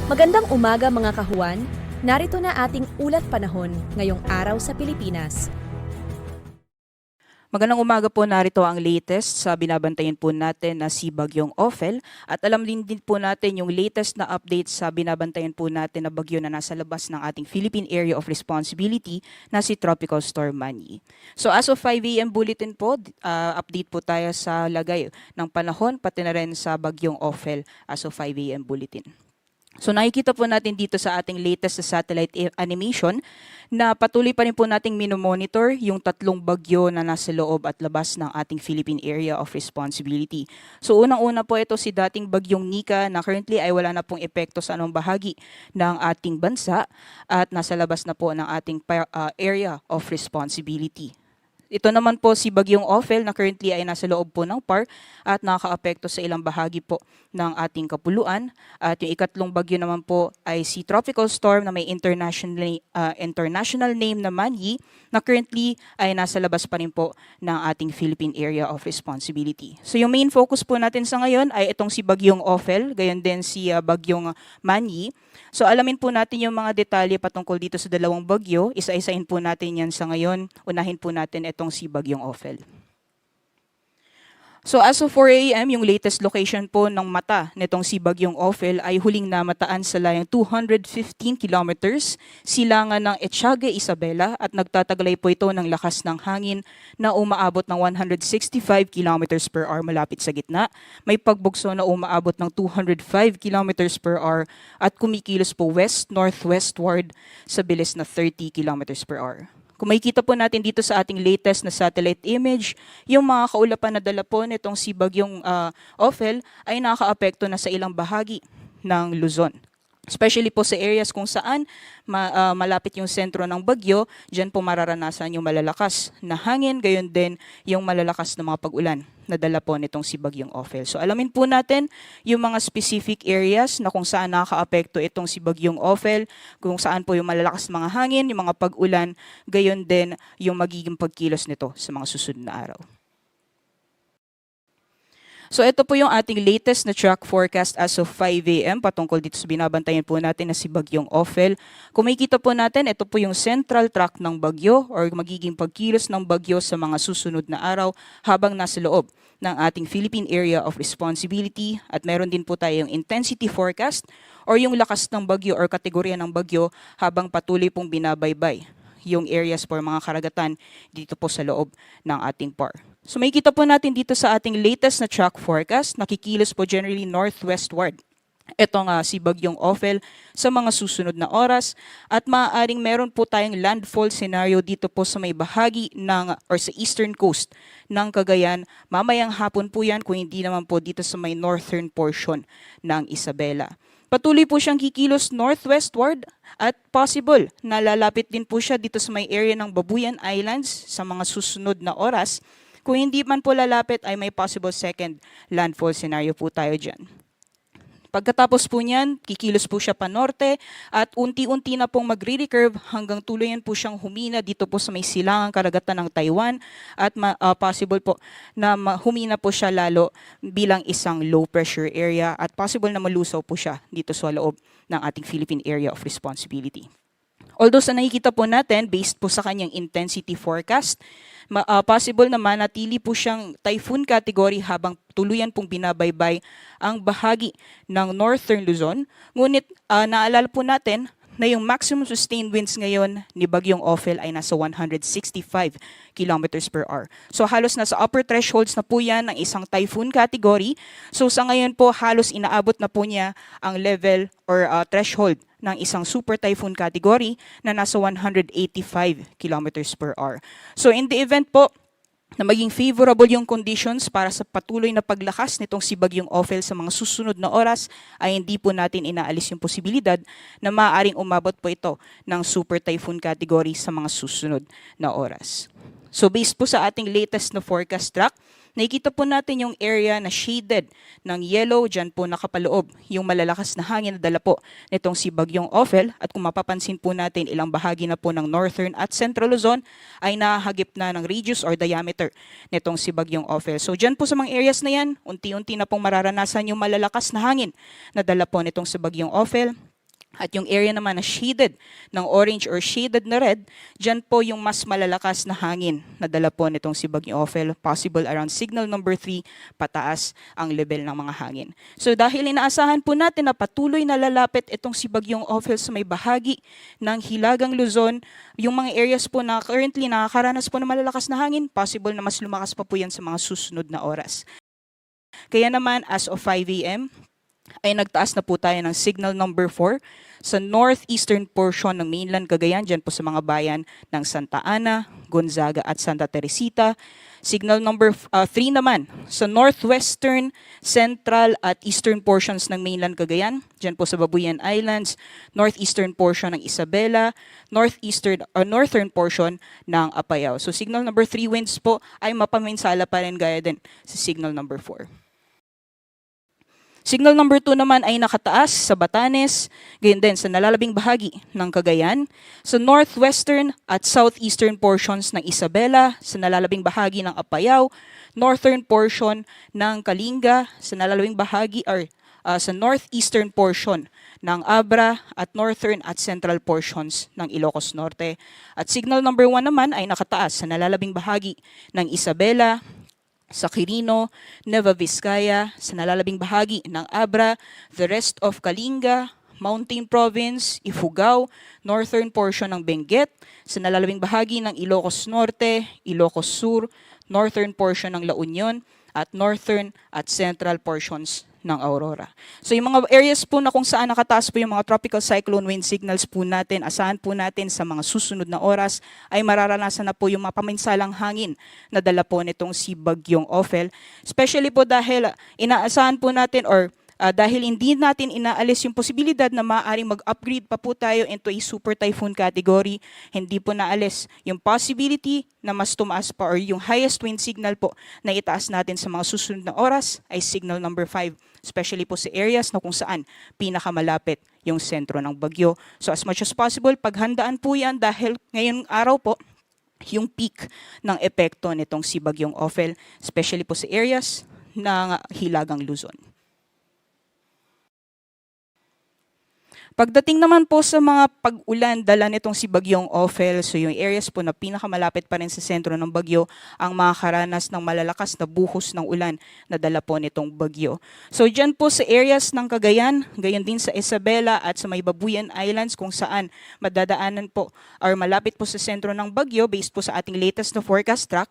Magandang umaga mga kahuan, narito na ating ulat panahon ngayong araw sa Pilipinas. Magandang umaga po, narito ang latest sa binabantayan po natin na si Bagyong Ophel at alam din po natin yung latest na update sa binabantayan po natin na bagyo na nasa labas ng ating Philippine Area of Responsibility na si Tropical Storm Manny. So as of 5 a.m. bulletin po, update po tayo sa lagay ng panahon pati na rin sa Bagyong Ophel as of 5 a.m. bulletin. So nakikita po natin dito sa ating latest sa satellite animation na patuloy pa rin po nating minomonitor yung tatlong bagyo na nasa loob at labas ng ating Philippine Area of Responsibility. So unang-una po ito si dating bagyong Nika na currently ay wala na pong epekto sa anong bahagi ng ating bansa at nasa labas na po ng ating Area of Responsibility. Ito naman po si Bagyong Ophel na currently ay nasa loob po ng PAR at nakakaapekto sa ilang bahagi po ng ating kapuluan. At yung ikatlong bagyo naman po ay si Tropical Storm na may international name na Manny na currently ay nasa labas pa rin po ng ating Philippine Area of Responsibility. So yung main focus po natin sa ngayon ay itong si Bagyong Ophel, gayon din si Bagyong Manny. So alamin po natin yung mga detalye patungkol dito sa dalawang bagyo. Isa-isahin po natin yan sa ngayon. Unahin po natin itong si Bagyong Ophel. So as of 4 a.m., yung latest location po ng mata nitong si Bagyong Ophel ay huling namataan sa layang 215 kilometers silangan ng Ethiaga, Isabela at nagtataglay po ito ng lakas ng hangin na umaabot ng 165 kilometers per hour malapit sa gitna. May pagbugso na umaabot ng 205 kilometers per hour at kumikilos po west-northwestward sa bilis na 30 kilometers per hour. Kung makikita po natin dito sa ating latest na satellite image, yung mga kaulapan na dala po nitong si Bagyong Ophel ay nakakaapekto na sa ilang bahagi ng Luzon. Especially po sa areas kung saan malapit yung sentro ng bagyo, dyan po mararanasan yung malalakas na hangin, gayon din yung malalakas na mga pag-ulan na dala po nitong si Bagyong Ophel. So alamin po natin yung mga specific areas na kung saan nakakaapekto itong si Bagyong Ophel, kung saan po yung malalakas mga hangin, yung mga pag-ulan, gayon din yung magiging pagkilos nito sa mga susunod na araw. So ito po yung ating latest na track forecast as of 5 a.m. patungkol dito sa binabantayan po natin na si Bagyong Ophel. Kung makikita po natin, ito po yung central track ng bagyo or magiging pagkilos ng bagyo sa mga susunod na araw habang nasa loob ng ating Philippine Area of Responsibility at meron din po tayong intensity forecast or yung lakas ng bagyo or kategorya ng bagyo habang patuloy pong binabaybay yung areas for mga karagatan dito po sa loob ng ating PAR. So makikita po natin dito sa ating latest na track forecast, nakikilos po generally northwestward. Ito nga si Bagyong Ophel sa mga susunod na oras at maaaring meron po tayong landfall scenario dito po sa may bahagi ng or sa eastern coast ng Cagayan. Mamayang hapon po yan kung hindi naman po dito sa may northern portion ng Isabela. Patuloy po siyang kikilos northwestward at possible na lalapit din po siya dito sa may area ng Babuyan Islands sa mga susunod na oras. Kung hindi man po lalapit ay may possible second landfall scenario po tayo dyan. Pagkatapos po niyan, kikilos po siya pa norte at unti-unti na pong magre-recurve hanggang tuluyan po siyang humina dito po sa may silangang karagatan ng Taiwan at possible po na humina po siya lalo bilang isang low pressure area at possible na malusaw po siya dito sa loob ng ating Philippine Area of Responsibility. Although sa nakikita po natin, based po sa kanyang intensity forecast, possible na manatili po siyang typhoon category habang tuluyan pong binabaybay ang bahagi ng northern Luzon. Ngunit naalala po natin na yung maximum sustained winds ngayon ni Bagyong Ophel ay nasa 165 kilometers per hour. So halos nasa upper thresholds na po yan ng isang typhoon category. So sa ngayon po halos inaabot na po niya ang level or threshold ng isang super typhoon category na nasa 185 kilometers per hour. So in the event po na maging favorable yung conditions para sa patuloy na paglakas nitong si Bagyong Ophel sa mga susunod na oras, ay hindi po natin inaalis yung posibilidad na maaaring umabot po ito ng super typhoon category sa mga susunod na oras. So based po sa ating latest na forecast track, nakikita po natin yung area na shaded ng yellow, dyan po nakapaloob yung malalakas na hangin na dala po nitong si Bagyong Ophel. At kung mapapansin po natin, ilang bahagi na po ng northern at central Luzon ay nahagip na ng radius or diameter nitong si Bagyong Ophel. So dyan po sa mga areas na yan, unti-unti na pong mararanasan yung malalakas na hangin na dala po nitong si Bagyong Ophel. At yung area naman na shaded ng orange or shaded na red, dyan po yung mas malalakas na hangin na dala po nitong si Bagyong Ophel. Possible around signal number 3, pataas ang level ng mga hangin. So dahil inaasahan po natin na patuloy na lalapit itong si Bagyong Ophel sa may bahagi ng Hilagang Luzon, yung mga areas po na currently nakakaranas po ng malalakas na hangin, possible na mas lumakas pa po yan sa mga susunod na oras. Kaya naman, as of 5 a.m., ay nagtaas na po tayo ng signal number 4 sa northeastern portion ng mainland Cagayan, dyan po sa mga bayan ng Santa Ana, Gonzaga at Santa Teresita. Signal number 3 naman sa northwestern, central at eastern portions ng mainland Cagayan, dyan po sa Babuyan Islands, northeastern portion ng Isabela, northern portion ng Apayao. So signal number 3 winds po ay mapaminsala pa rin gaya din sa signal number 4. Signal number 2 naman ay nakataas sa Batanes, gayon din sa nalalabing bahagi ng Cagayan, sa northwestern at southeastern portions ng Isabela, sa nalalabing bahagi ng Apayao, northern portion ng Kalinga, sa nalalabing bahagi sa northeastern portion ng Abra at northern at central portions ng Ilocos Norte. At signal number 1 naman ay nakataas sa nalalabing bahagi ng Isabela, sa Quirino, Nueva Vizcaya, sa nalalabing bahagi ng Abra, the rest of Kalinga, Mountain Province, Ifugao, northern portion ng Benguet, sa nalalabing bahagi ng Ilocos Norte, Ilocos Sur, northern portion ng La Union, at northern at central portions ng Aurora. So yung mga areas po na kung saan nakataas po yung mga tropical cyclone wind signals po natin, asahan po natin sa mga susunod na oras ay mararanasan na po yung mapaminsalang hangin na dala po nitong si Bagyong Ophel. Especially po dahil inaasahan po natin dahil hindi natin inaalis yung posibilidad na maaaring mag-upgrade pa po tayo into a super typhoon category, hindi po naalis yung possibility na mas tumaas pa or yung highest wind signal po na itaas natin sa mga susunod na oras ay signal number 5, especially po sa areas na kung saan pinakamalapit yung sentro ng bagyo. So as much as possible, paghandaan po yan dahil ngayong araw po, yung peak ng epekto nitong si Bagyong Ophel, especially po sa areas ng Hilagang Luzon. Pagdating naman po sa mga pag-ulan, dala nitong si Bagyong Ophel, so yung areas po na pinakamalapit pa rin sa sentro ng bagyo, ang makakaranas ng malalakas na buhos ng ulan na dala po nitong bagyo. So dyan po sa areas ng Cagayan, gayon din sa Isabela at sa may Babuyan Islands kung saan madadaanan po or malapit po sa sentro ng bagyo based po sa ating latest na forecast track,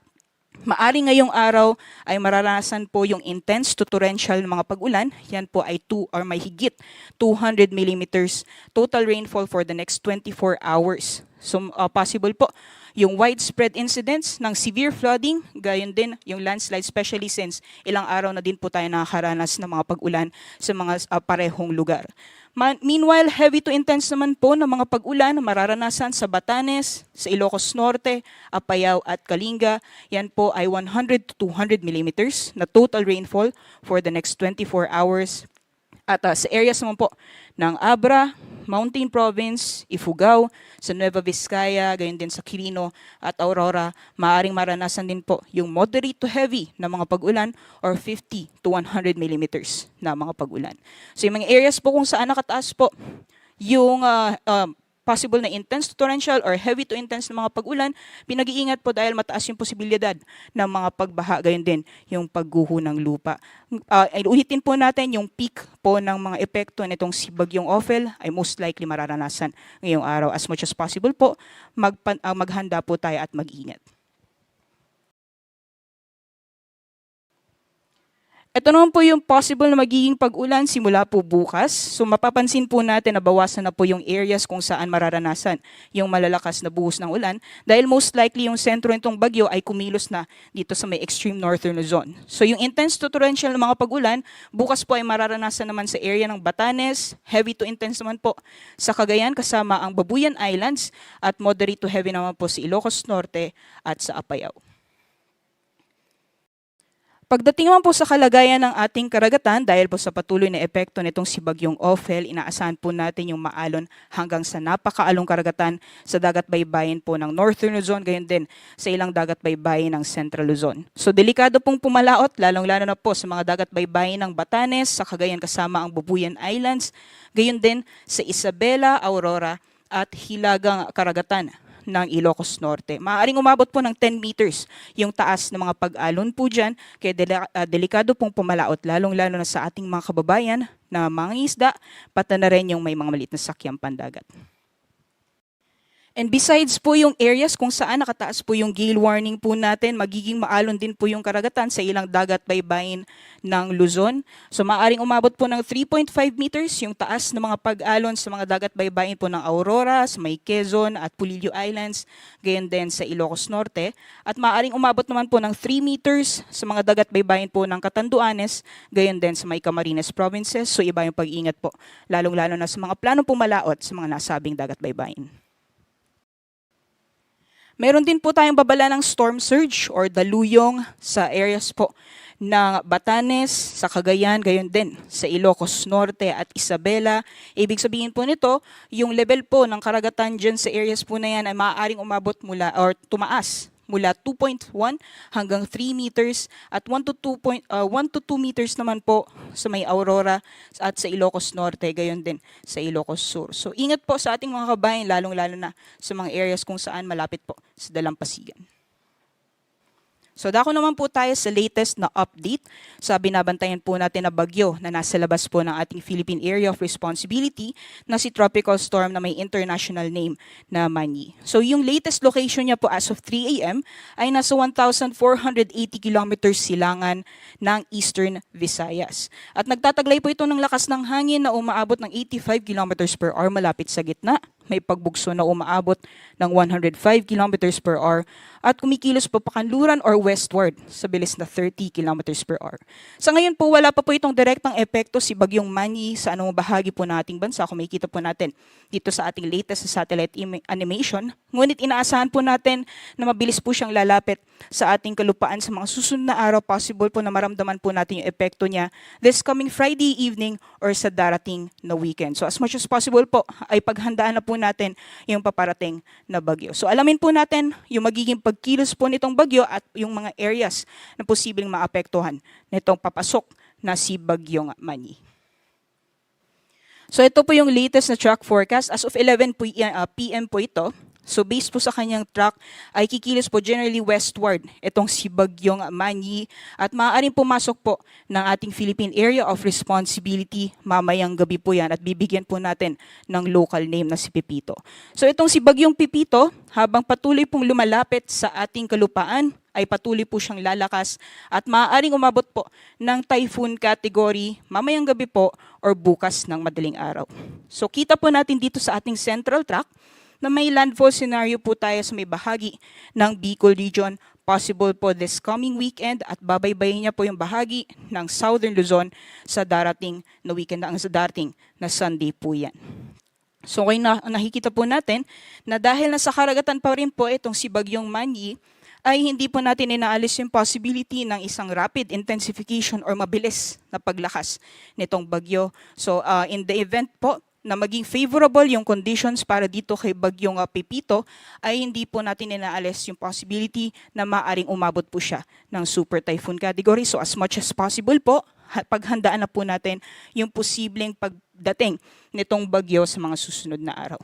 maaring ngayong araw ay mararanasan po yung intense to torrential na mga pag-ulan. Yan po ay 2 or may higit 200 millimeters total rainfall for the next 24 hours. So possible po yung widespread incidents ng severe flooding, gayon din yung landslide, especially since ilang araw na din po tayo nakakaranas ng mga pag-ulan sa mga parehong lugar. Meanwhile, heavy to intense naman po ng mga pag-ulan mararanasan sa Batanes, sa Ilocos Norte, Apayao at Kalinga. Yan po ay 100 to 200 millimeters na total rainfall for the next 24 hours. At sa areas naman po ng Abra, Mountain Province, Ifugao, sa Nueva Vizcaya, gayon din sa Quirino at Aurora, maaring maranasan din po yung moderate to heavy na mga pag-ulan or 50 to 100 millimeters na mga pag-ulan. So yung mga areas po kung saan nakataas po yung possible na intense to torrential or heavy to intense na mga pag-ulan, pinag-iingat po dahil mataas yung posibilidad ng mga pagbaha, gayon din yung pagguho ng lupa. Ulitin po natin yung peak po ng mga epekto nitong si Bagyong Ophel ay most likely mararanasan ngayong araw. As much as possible po, maghanda po tayo at mag-ingat. Ito naman po yung possible na magiging pag-ulan simula po bukas. So mapapansin po natin na bawasan na po yung areas kung saan mararanasan yung malalakas na buhos ng ulan dahil most likely yung sentro nitong bagyo ay kumilos na dito sa may extreme northern Luzon. So yung intense to torrential na mga pag-ulan, bukas po ay mararanasan naman sa area ng Batanes, heavy to intense naman po sa Cagayan kasama ang Babuyan Islands at moderate to heavy naman po sa Ilocos Norte at sa Apayao. Pagdating naman po sa kalagayan ng ating karagatan, dahil po sa patuloy na epekto nitong si Bagyong Ophel, inaasahan po natin yung maalon hanggang sa napakaalong karagatan sa dagat baybayin po ng Northern Luzon, gayon din sa ilang dagat baybayin ng Central Luzon. So delikado pong pumalaot, lalong-lalo na po sa mga dagat baybayin ng Batanes, sa Cagayan kasama ang Bubuyan Islands, gayon din sa Isabela, Aurora at Hilagang Karagatan ng Ilocos Norte. Maaaring umabot po ng 10 meters yung taas ng mga pag-alon po dyan, kaya delikado pong pumalaot, lalong-lalo na sa ating mga kababayan na mga isda, pati na rin yung may mga maliit na sakyang pandagat. And besides po yung areas kung saan nakataas po yung gale warning po natin, magiging maalon din po yung karagatan sa ilang dagat baybayin ng Luzon. So maaaring umabot po ng 3.5 meters yung taas ng mga pag-alon sa mga dagat baybayin po ng Aurora, sa may Quezon at Pulilio Islands, gayon din sa Ilocos Norte. At maaaring umabot naman po ng 3 meters sa mga dagat baybayin po ng Catanduanes, gayon din sa may Camarines Provinces. So iba yung pag-ingat po, lalong-lalo na sa mga planong pumalaot sa mga nasabing dagat baybayin. Meron din po tayong babala ng storm surge or daluyong sa areas po ng Batanes, sa Cagayan, gayon din sa Ilocos Norte at Isabela. Ibig sabihin po nito, yung level po ng karagatan dyan sa areas po na yan ay maaaring umabot mula or tumaas mula 2.1 hanggang 3 meters at 1 to 2 meters naman po sa may Aurora at sa Ilocos Norte, gayon din sa Ilocos Sur. So ingat po sa ating mga kabayan, lalong-lalo na sa mga areas kung saan malapit po sa dalampasigan. So dako naman po tayo sa latest na update sa binabantayan po natin na bagyo na nasa labas po ng ating Philippine Area of Responsibility na si Tropical Storm na may international name na Manny. So yung latest location niya po as of 3 a.m. ay nasa 1,480 kilometers silangan ng Eastern Visayas. At nagtataglay po ito ng lakas ng hangin na umaabot ng 85 kilometers per hour malapit sa gitna. May pagbugso na umaabot ng 105 kilometers per hour at kumikilos pa pakanluran or westward sa bilis na 30 kilometers per hour. Sa ngayon po, wala pa po itong direktang epekto si Bagyong Manny sa anong bahagi po ng ating bansa. Kung makikita po natin dito sa ating latest satellite animation. Ngunit inaasahan po natin na mabilis po siyang lalapit sa ating kalupaan sa mga susunod na araw. Possible po na maramdaman po natin yung epekto niya this coming Friday evening or sa darating na weekend. So as much as possible po ay paghandaan na po natin yung paparating na bagyo. So alamin po natin yung magiging pagkilos po nitong bagyo at yung mga areas na posibleng maapektuhan nitong papasok na si Bagyong Manny. So ito po yung latest na track forecast. As of 11 p.m. po ito. So based po sa kanyang track ay kikilos po generally westward itong si Bagyong Manny at maaaring pumasok po ng ating Philippine Area of Responsibility mamayang gabi po yan at bibigyan po natin ng local name na si Pepito. So itong si Bagyong Pepito, habang patuloy pong lumalapit sa ating kalupaan ay patuloy po siyang lalakas at maaaring umabot po ng typhoon category mamayang gabi po or bukas ng madaling araw. So kita po natin dito sa ating central track na may landfall scenario po tayo sa may bahagi ng Bicol region. Possible po this coming weekend at babaybayin niya po yung bahagi ng Southern Luzon sa darating na weekend, sa darating na Sunday po yan. So nakikita po natin na dahil nasa karagatan pa rin po itong si Bagyong Manny, ay hindi po natin inaalis yung possibility ng isang rapid intensification or mabilis na paglakas nitong bagyo. So in the event po na maging favorable yung conditions para dito kay Bagyong Pepito, ay hindi po natin inaalis yung possibility na maaring umabot po siya ng super typhoon category. So as much as possible po, paghandaan na po natin yung posibleng pagdating nitong bagyo sa mga susunod na araw.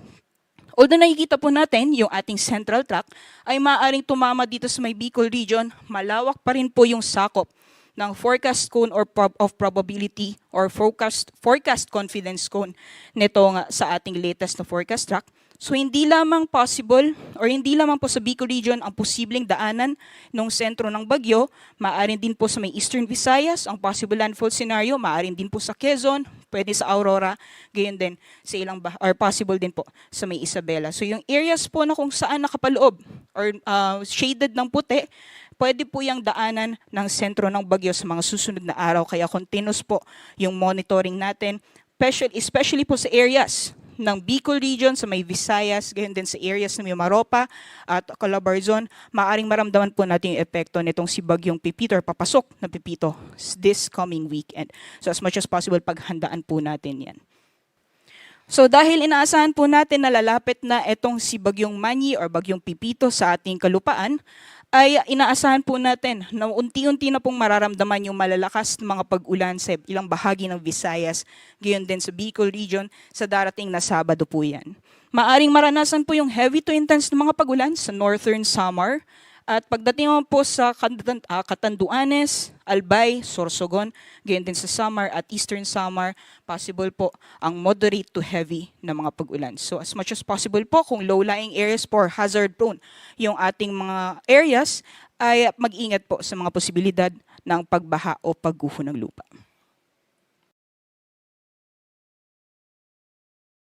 Although nakikita po natin yung ating central track ay maaaring tumama dito sa may Bicol region, malawak pa rin po yung sakop ng forecast cone or of probability or forecast confidence cone nitong sa ating latest na forecast track. So hindi lamang possible or hindi lamang po sa Bicol region ang posibleng daanan ng sentro ng bagyo, maaaring din po sa may Eastern Visayas ang possible landfall scenario, maaaring din po sa Quezon, pwede sa Aurora, gayon din sa ilang or possible din po sa may Isabela. So yung areas po na kung saan nakapaloob or shaded ng puti, pwede po yung daanan ng sentro ng bagyo sa mga susunod na araw. Kaya continuous po yung monitoring natin, especially po sa areas ng Bicol region sa may Visayas, gayon din sa areas ng Mimaropa at Calabarzon, maaring maramdaman po natin yung epekto nitong si Bagyong Pipito or papasok na Pipito this coming weekend. So as much as possible, paghandaan po natin yan. So dahil inaasahan po natin na lalapit na itong si Bagyong Manny or Bagyong Pipito sa ating kalupaan, ay inaasahan po natin na unti-unti na pong mararamdaman yung malalakas na mga pag-ulan sa ilang bahagi ng Visayas, gayon din sa Bicol region sa darating na Sabado po yan. Maaring maranasan po yung heavy to intense na mga pag-ulan sa Northern Samar, at pagdating naman po sa Catanduanes, Albay, Sorsogon, gayon din sa Samar at Eastern Samar, possible po ang moderate to heavy na mga pag-ulan. So as much as possible po, kung low-lying areas po or hazard prone yung ating mga areas, ay mag-ingat po sa mga posibilidad ng pagbaha o pagguho ng lupa.